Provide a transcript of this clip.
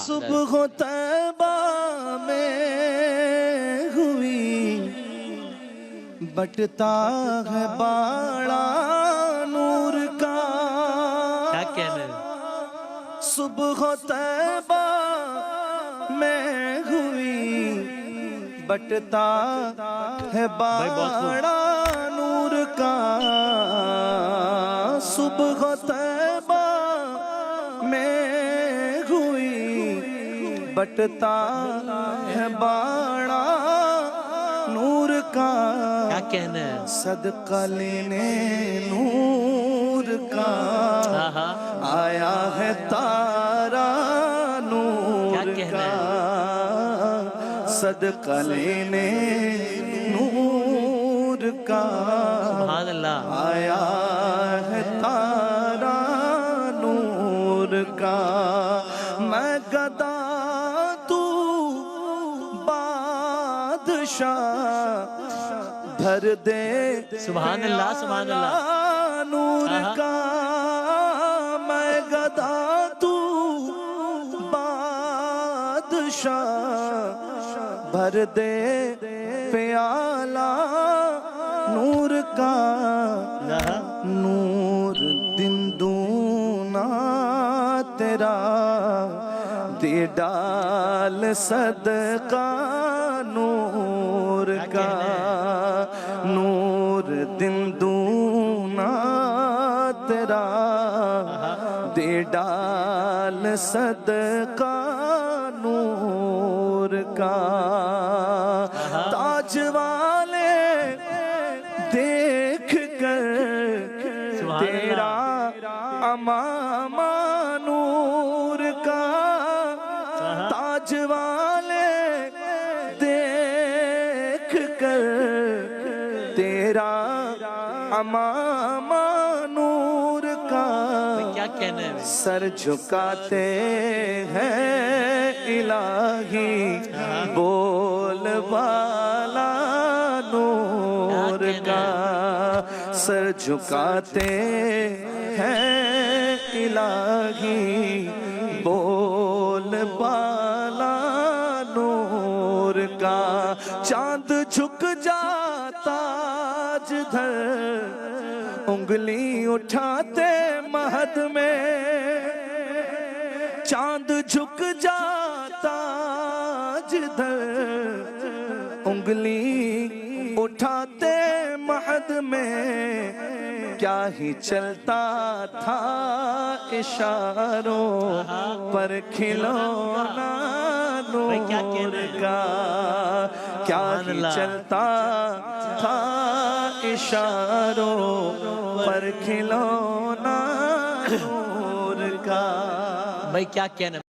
صبح طیبہ میں ہوئی بٹتا ہے باڑا نور کا. کیا کہنا ہے؟ صبح طیبہ میں ہوئی بٹتا ہے باڑا نور کا. صبح طیبہ میں ہوئی بٹتا ہے باڑا نور کا. کیا کہنا ہے؟ صدقہ لینے نور کا آیا ہے تارا نور کا. صدقہ لینے نور کا سبحان اللہ. آیا ہے تارا نور کا. میں گدا تو بادشاہ بھر دے سبحان اللہ سبحان اللہ نور کا. میں گدا تو بادشاہ بھر دے پیالہ نور کا. نور دن دونا تیرا دے ڈال صدقہ نور کا. نور دن دونا تیرا دے ڈال صدقہ نور کا. تاج والے دیکھ کر تیرا امامہ نور کا. تاج والے دیکھ کر تیرا امامہ نور کا. کیا کہنا ہے؟ سر جھکاتے ہیں الہی بول والا نور کا. سر جھکاتے ہیں الہی بول والا نور کا. چاند جھک جاتا جدھر انگلی اٹھاتے مہد میں. چاند جھک جاتا جدھر انگلی اٹھاتے مہد میں. کیا ہی چلتا تھا اشاروں پر کھلونا نور کا. کیا ہی چلتا تھا اشاروں پر کھلونا نور کا. بھائی کیا کہنا ہے؟